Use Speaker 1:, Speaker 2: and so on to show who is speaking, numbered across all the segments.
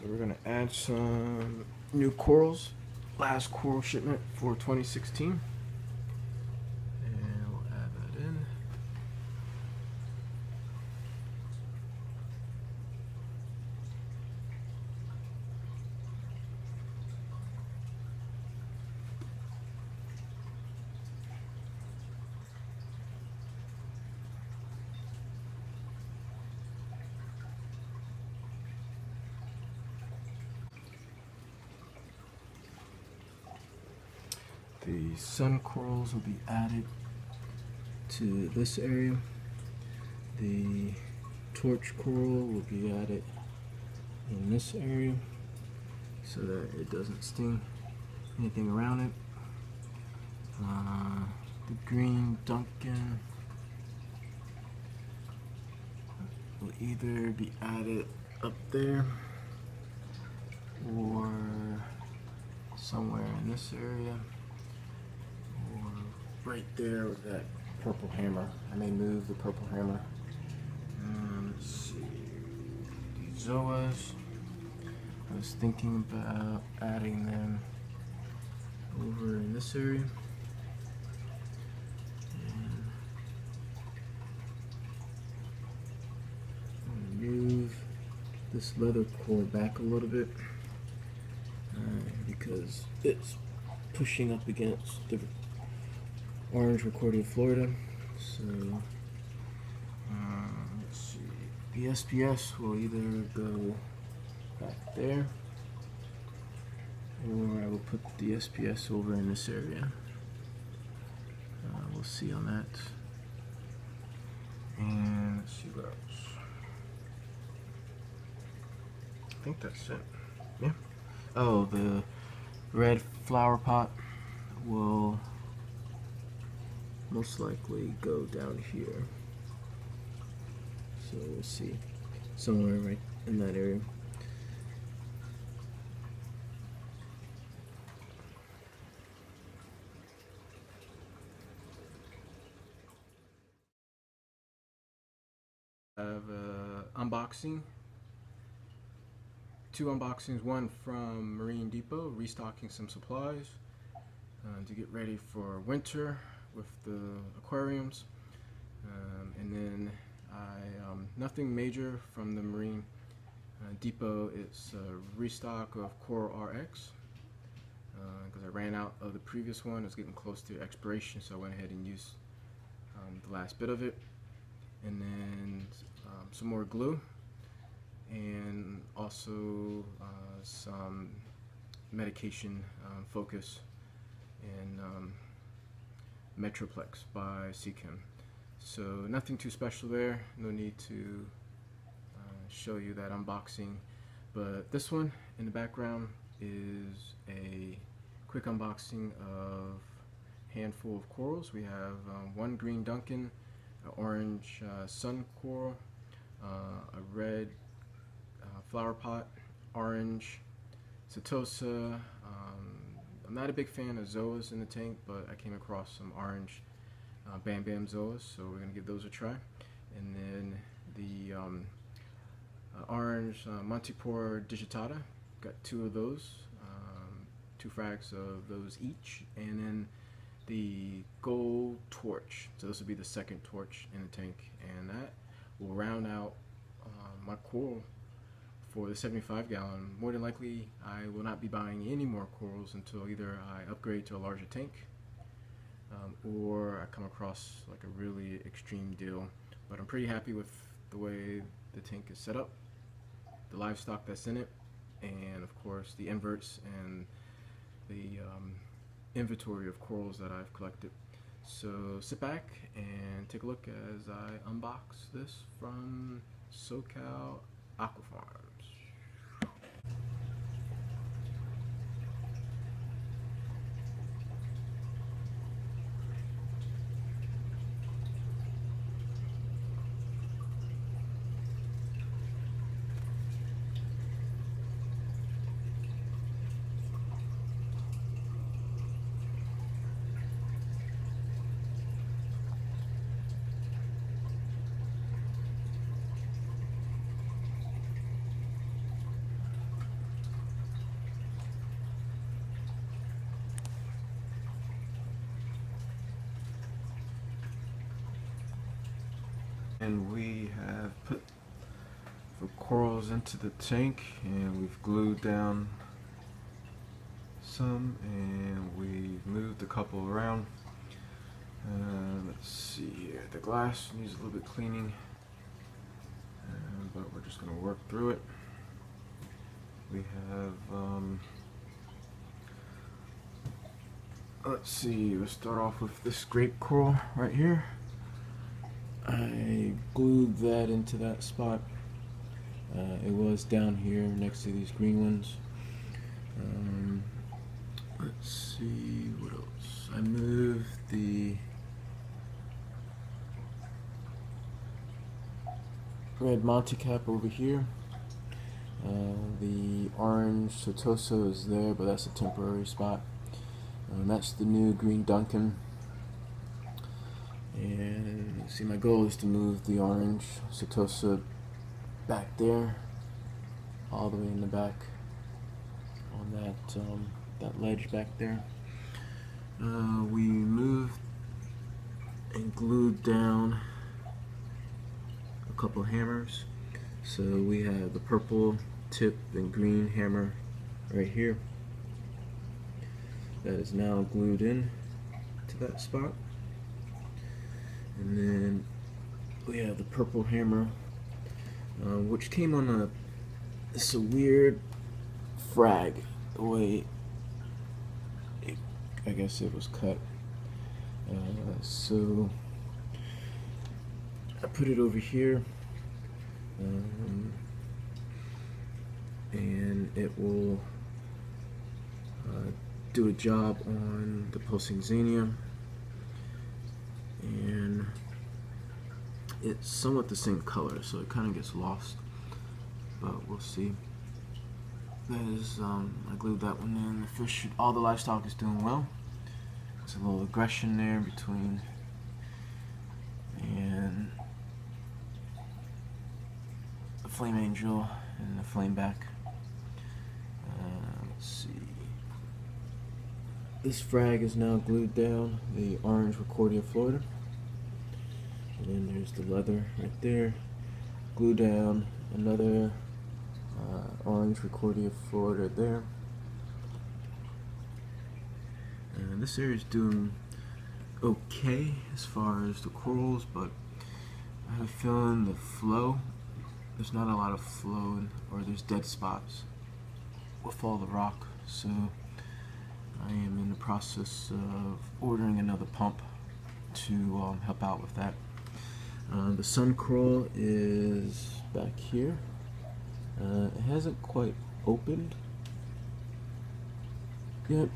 Speaker 1: So we're gonna add some new corals. Last coral shipment for 2016. And we'll add that in. The sun corals will be added to this area. The torch coral will be added in this area so that it doesn't sting anything around it. The green Duncan will either be added up there or somewhere in this area, or right there with that purple hammer. I may move the purple hammer. Let's see, the zoas, I was thinking about adding them over in this area. And move this leather cord back a little bit because it's pushing up against the orange recorded Florida. So let's see, the SPS will either go back there, or I will put the SPS over in this area. We'll see on that. And let's see what else. I think that's it. Yeah. Oh, the red flower pot will most likely go down here. So we'll see. Somewhere right in that area. I have unboxing. 2 unboxings, one from Marine Depot, restocking some supplies to get ready for winter with the aquariums. And then nothing major from the Marine Depot. It's a restock of Coral RX because I ran out of the previous one. It was getting close to expiration, so I went ahead and used the last bit of it. And then some more glue, and also some medication focus and Metroplex by Seachem. So nothing too special there, no need to show you that unboxing, but this one in the background is a quick unboxing of a handful of corals. We have one green Duncan, an orange sun coral, a red flower pot, orange Setosa. I'm not a big fan of zoas in the tank, but I came across some orange Bam Bam zoas, so we're going to give those a try. And then the orange Montipore digitata, got 2 of those, 2 frags of those each. And then the gold torch, so this will be the second torch in the tank, and that will round out my coral for the 75 gallon. More than likely I will not be buying any more corals until either I upgrade to a larger tank or I come across like a really extreme deal. But I'm pretty happy with the way the tank is set up, the livestock that's in it, and of course the inverts and the inventory of corals that I've collected. So sit back and take a look as I unbox this from SoCal Aquafarms. And we have put the corals into the tank, and we've glued down some, and we've moved a couple around. Let's see here. The glass needs a little bit cleaning, but we're just going to work through it. We have, let's see, let's start off with this grape coral right here. I glued that into that spot. It was down here next to these green ones. Let's see what else. I moved the red Monte cap over here. The orange Sotoso is there, but that's a temporary spot. That's the new green Duncan. And see, my goal is to move the orange Sotosa back there, all the way in the back, on that ledge back there. We moved and glued down a couple hammers. So we have the purple tip and green hammer right here. That is now glued in to that spot. And then we have the purple hammer, which came on it's a weird frag, the way I guess it was cut. So I put it over here, and it will do a job on the pulsing xenia. And it's somewhat the same color, so it kind of gets lost, but we'll see. That is, I glued that one in. The fish, all the livestock is doing well. There's a little aggression there between and the flame angel and the flame back. Let's see. This frag is now glued down, the orange Recordia Florida. And then there's the leather right there. Glue down another orange Recordia Florida there. And this area is doing okay as far as the corals, but I have a feeling the flow, there's not a lot of flow, or there's dead spots with all the rock. So I am in the process of ordering another pump to help out with that. The sun coral is back here. It hasn't quite opened yet,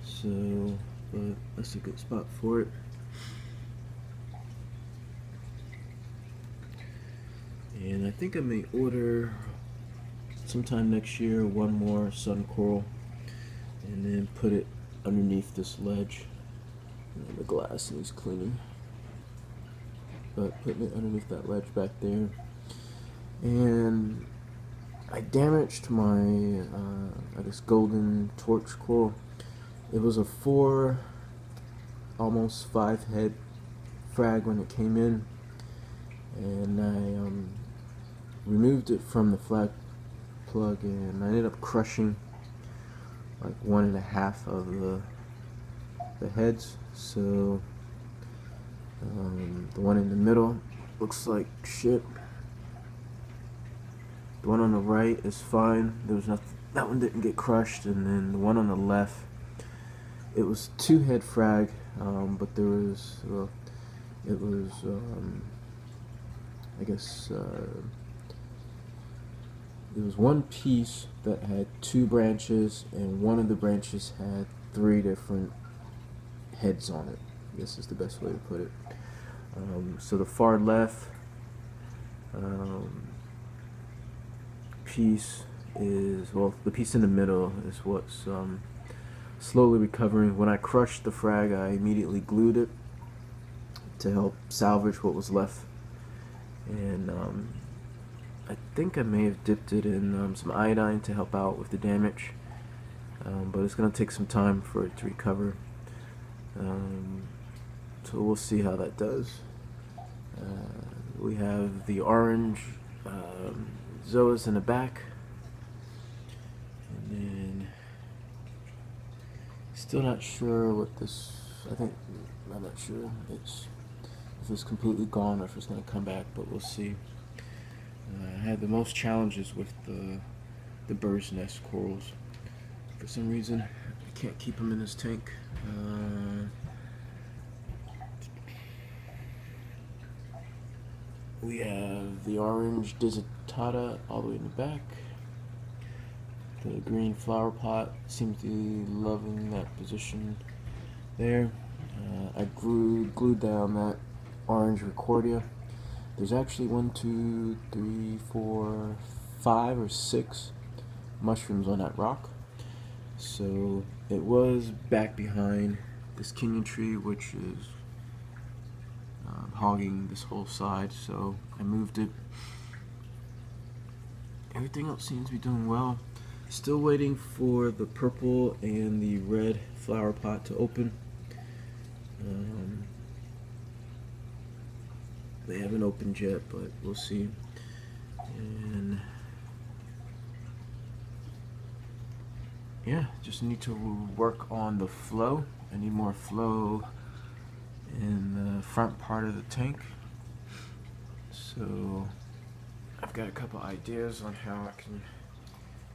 Speaker 1: so but that's a good spot for it. And I think I may order sometime next year one more sun coral, and then put it underneath this ledge. And the glass needs cleaning, but putting it underneath that ledge back there. And I damaged my I guess golden torch coral. It was a 4, almost 5 head frag when it came in, and I removed it from the flag plug, and I ended up crushing like 1.5 of the heads. So the one in the middle looks like shit. The one on the right is fine. There was nothing. That one didn't get crushed, and then the one on the left, it was 2 head frag, but there was it was I guess there was one piece that had 2 branches, and one of the branches had 3 different heads on it. I guess is the best way to put it. So the far left piece is, well, the piece in the middle is what's slowly recovering. When I crushed the frag, I immediately glued it to help salvage what was left, and I think I may have dipped it in some iodine to help out with the damage, but it's going to take some time for it to recover, so we'll see how that does. We have the orange Zoas in the back, and then still not sure what this. I'm not sure if it's completely gone or if it's going to come back, but we'll see. I had the most challenges with the bird's nest corals. For some reason, I can't keep them in this tank. We have the orange Digitata all the way in the back. The green flower pot seems to be loving that position there. I glued down that orange Recordia. There's actually 1, 2, 3, 4, 5 or 6 mushrooms on that rock. So it was back behind this Kenyan tree, which is hogging this whole side, so I moved it. Everything else seems to be doing well. Still waiting for the purple and the red flower pot to open. They haven't opened yet, but we'll see. And yeah, just need to work on the flow. I need more flow in the front part of the tank. So I've got a couple ideas on how I can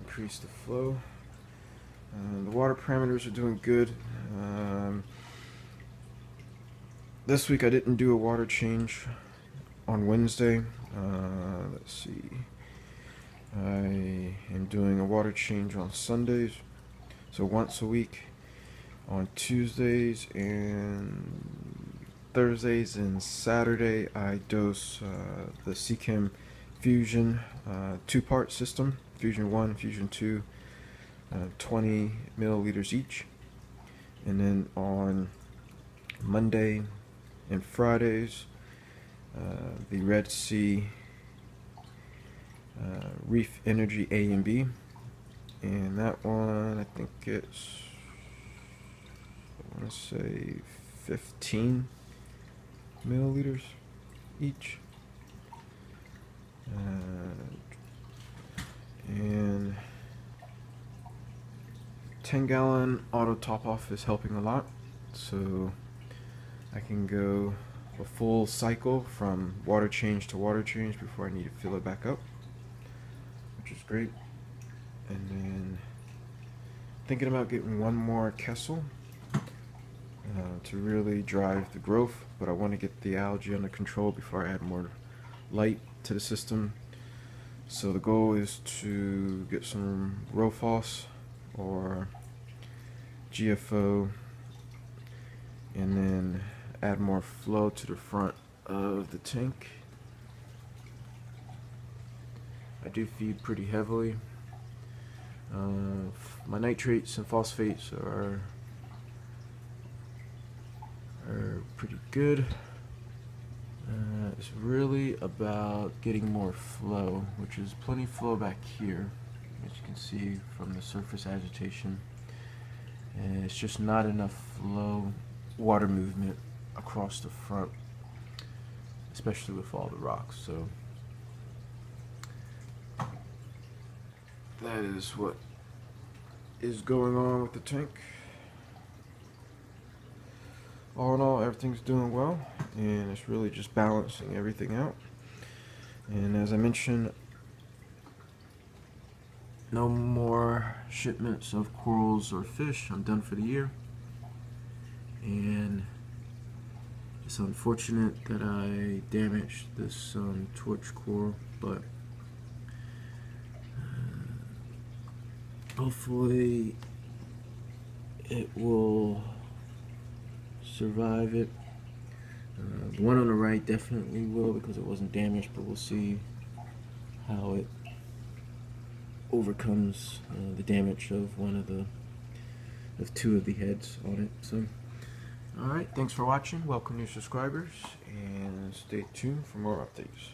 Speaker 1: increase the flow. The water parameters are doing good. This week I didn't do a water change on Wednesday. Let's see. I am doing a water change on Sundays, so once a week. On Tuesdays and Thursdays and Saturday, I dose the CChem Fusion 2-part system, Fusion 1, Fusion 2, 20 milliliters each. And then on Monday and Fridays, the Red Sea Reef Energy A and B. And that one, I think it's, I want to say 15 milliliters each. And 10-gallon auto top off is helping a lot, so I can go a full cycle from water change to water change before I need to fill it back up, which is great. And then thinking about getting one more Kessel to really drive the growth, but I want to get the algae under control before I add more light to the system. So the goal is to get some Rofos or GFO and then add more flow to the front of the tank. I do feed pretty heavily. My nitrates and phosphates are pretty good. It's really about getting more flow, which is plenty flow back here, as you can see from the surface agitation. And it's just not enough flow, water movement across the front, especially with all the rocks. So that is what is going on with the tank. All in all, everything's doing well, and it's really just balancing everything out. And as I mentioned, no more shipments of corals or fish. I'm done for the year. And it's unfortunate that I damaged this torch coral, but hopefully it will survive it. The one on the right definitely will, because it wasn't damaged, but we'll see how it overcomes the damage of two of the heads on it. So alright, thanks for watching. Welcome new subscribers, and stay tuned for more updates.